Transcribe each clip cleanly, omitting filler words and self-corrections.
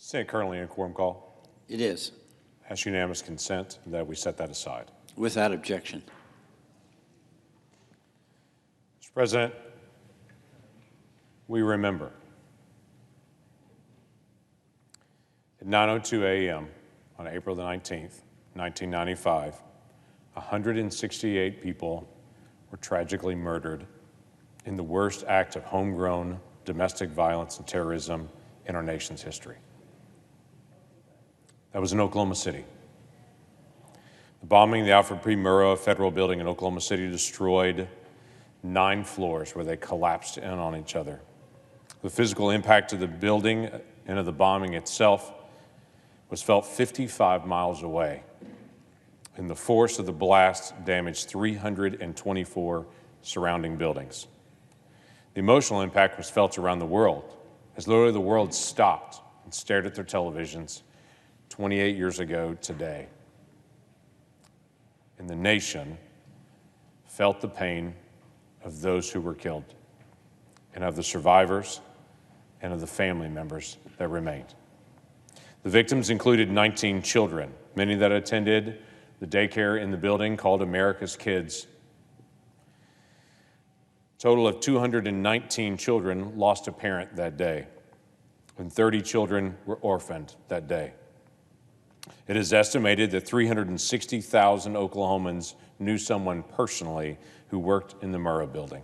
Senate currently in quorum call. It is. Ask unanimous consent that we set that aside. Without objection. Mr. President, we remember. At 9:02 a.m. on April the 19th, 1995, 168 people were tragically murdered in the worst act of homegrown domestic violence and terrorism in our nation's history. That was in Oklahoma City. The bombing of the Alfred P. Murrah Federal Building in Oklahoma City destroyed 9 floors where they collapsed in on each other. The physical impact of the building and of the bombing itself was felt 55 miles away, and the force of the blast damaged 324 surrounding buildings. The emotional impact was felt around the world, as literally the world stopped and stared at their televisions 28 years ago today. And the nation felt the pain of those who were killed, and of the survivors, and of the family members that remained. The victims included 19 children, many that attended the daycare in the building called America's Kids. A total of 219 children lost a parent that day, and 30 children were orphaned that day. It is estimated that 360,000 Oklahomans knew someone personally who worked in the Murrah building.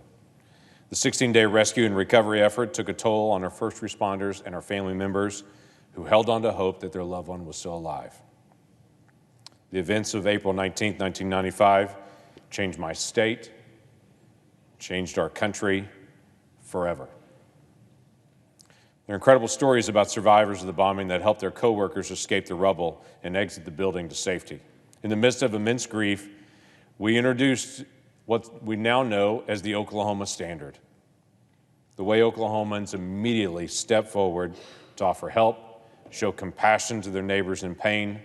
The 16-day rescue and recovery effort took a toll on our first responders and our family members who held on to hope that their loved one was still alive. The events of April 19, 1995 changed my state, changed our country forever. There are incredible stories about survivors of the bombing that helped their coworkers escape the rubble and exit the building to safety. In the midst of immense grief, we introduced what we now know as the Oklahoma Standard, the way Oklahomans immediately step forward to offer help, show compassion to their neighbors in pain,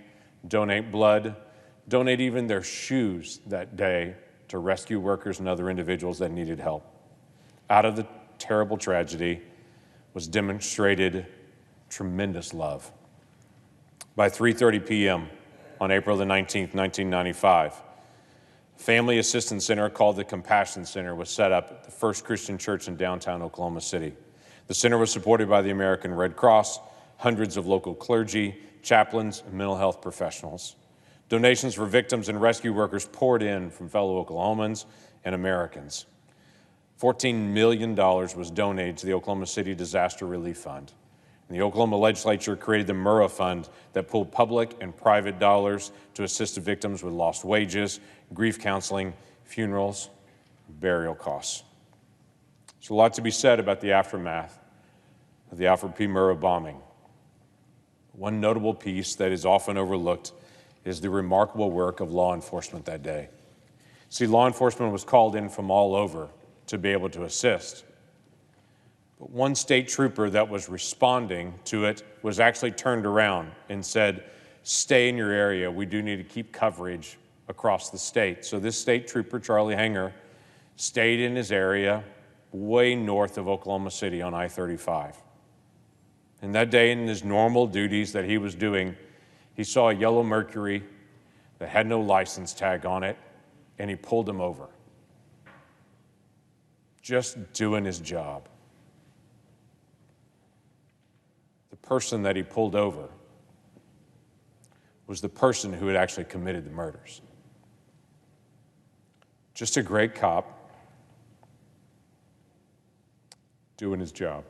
donate blood, donate even their shoes that day to rescue workers and other individuals that needed help. Out of the terrible tragedy was demonstrated tremendous love. By 3:30 p.m. on April the 19th, 1995, a family assistance center called the Compassion Center was set up at the First Christian Church in downtown Oklahoma City. The center was supported by the American Red Cross, hundreds of local clergy, chaplains, and mental health professionals. Donations for victims and rescue workers poured in from fellow Oklahomans and Americans. $14 million was donated to the Oklahoma City Disaster Relief Fund. And the Oklahoma legislature created the Murrah Fund that pooled public and private dollars to assist the victims with lost wages, grief counseling, funerals, and burial costs. There's a lot to be said about the aftermath of the Alfred P. Murrah bombing. One notable piece that is often overlooked is the remarkable work of law enforcement that day. See, law enforcement was called in from all over to be able to assist. But one state trooper that was responding to it was actually turned around and said, "Stay in your area. We do need to keep coverage across the state." So this state trooper, Charlie Hanger, stayed in his area way north of Oklahoma City on I-35. And that day, in his normal duties that he was doing, he saw a yellow Mercury that had no license tag on it, and he pulled him over. Just doing his job. The person that he pulled over was the person who had actually committed the murders. Just a great cop doing his job.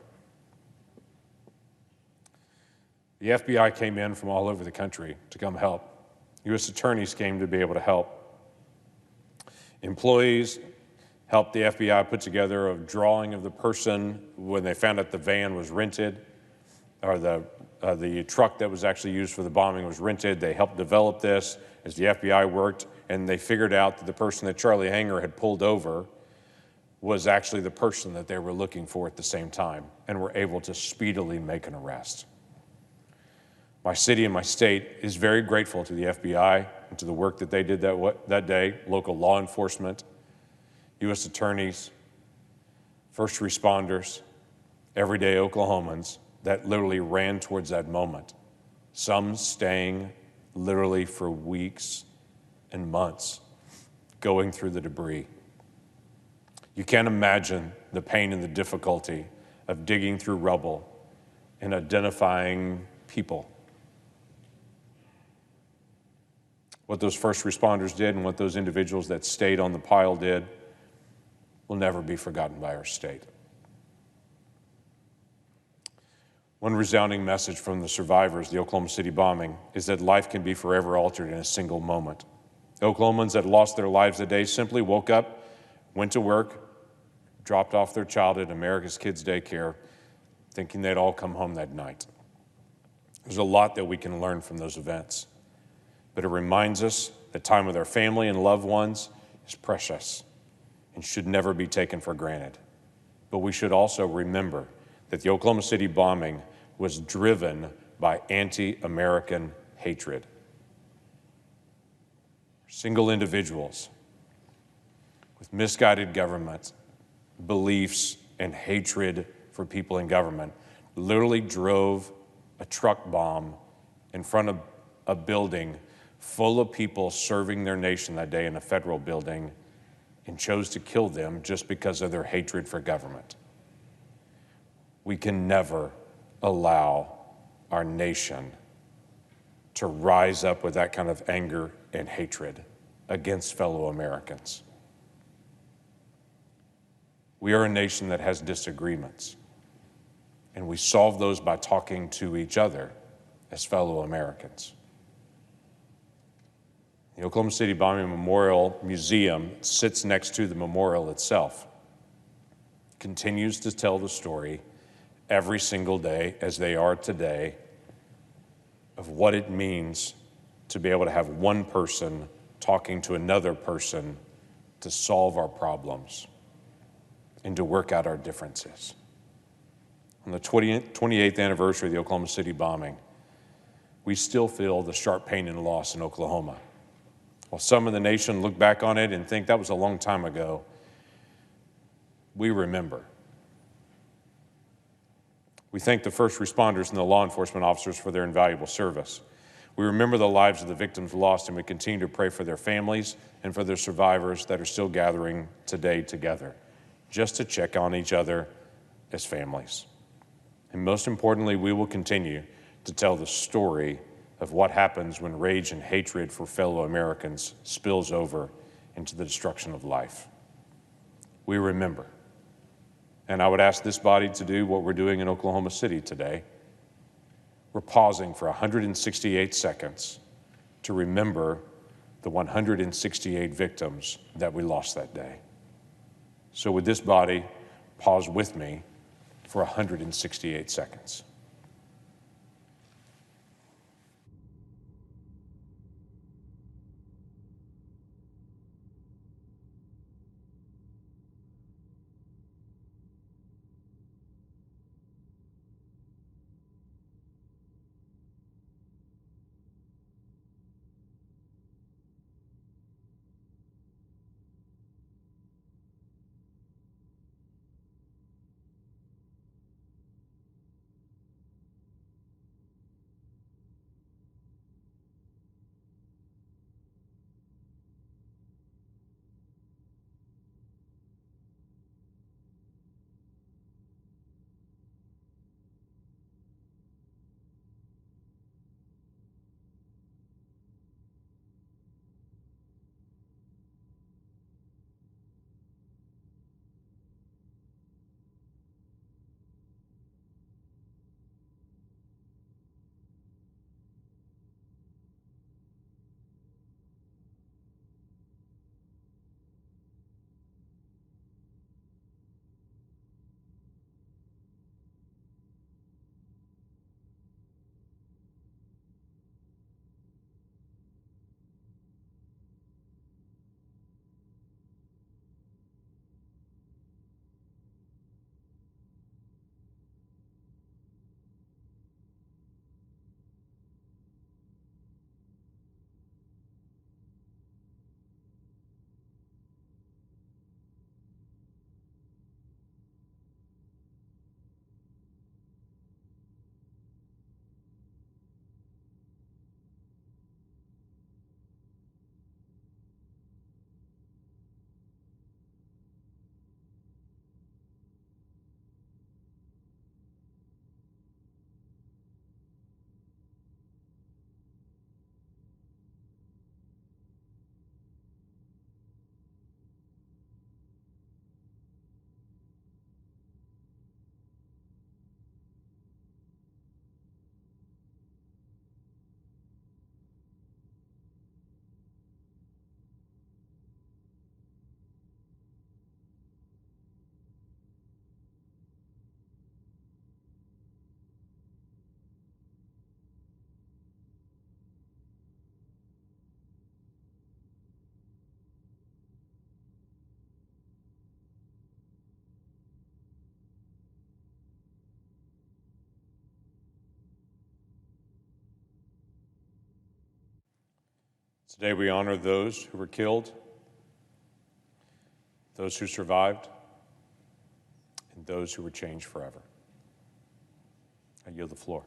The FBI came in from all over the country to come help. U.S. attorneys came to be able to help. Employees helped the FBI put together a drawing of the person when they found out the van was rented, or the truck that was actually used for the bombing was rented. They helped develop this as the FBI worked, and they figured out that the person that Charlie Hanger had pulled over was actually the person that they were looking for at the same time, and were able to speedily make an arrest. My city and my state is very grateful to the FBI and to the work that they did that day, local law enforcement, U.S. attorneys, first responders, everyday Oklahomans, that literally ran towards that moment, some staying literally for weeks and months, going through the debris. You can't imagine the pain and the difficulty of digging through rubble and identifying people. What those first responders did and what those individuals that stayed on the pile did will never be forgotten by our state. One resounding message from the survivors of the Oklahoma City bombing is that life can be forever altered in a single moment. Oklahomans that lost their lives that day simply woke up, went to work, dropped off their child at America's Kids Daycare, thinking they'd all come home that night. There's a lot that we can learn from those events, but it reminds us that time with our family and loved ones is precious and should never be taken for granted. But we should also remember that the Oklahoma City bombing was driven by anti-American hatred. Single individuals with misguided government beliefs and hatred for people in government literally drove a truck bomb in front of a building full of people serving their nation that day in a federal building and chose to kill them just because of their hatred for government. We can never allow our nation to rise up with that kind of anger and hatred against fellow Americans. We are a nation that has disagreements, and we solve those by talking to each other as fellow Americans. The Oklahoma City Bombing Memorial Museum sits next to the memorial itself, continues to tell the story every single day, as they are today, of what it means to be able to have one person talking to another person to solve our problems and to work out our differences. On the 28th anniversary of the Oklahoma City bombing, we still feel the sharp pain and loss in Oklahoma. While some in the nation look back on it and think that was a long time ago, we remember. We thank the first responders and the law enforcement officers for their invaluable service. We remember the lives of the victims lost, and we continue to pray for their families and for their survivors that are still gathering today together, just to check on each other as families. And most importantly, we will continue to tell the story of what happens when rage and hatred for fellow Americans spills over into the destruction of life. We remember. And I would ask this body to do what we're doing in Oklahoma City today. We're pausing for 168 seconds to remember the 168 victims that we lost that day. So would this body pause with me for 168 seconds? Today we honor those who were killed, those who survived, and those who were changed forever. I yield the floor.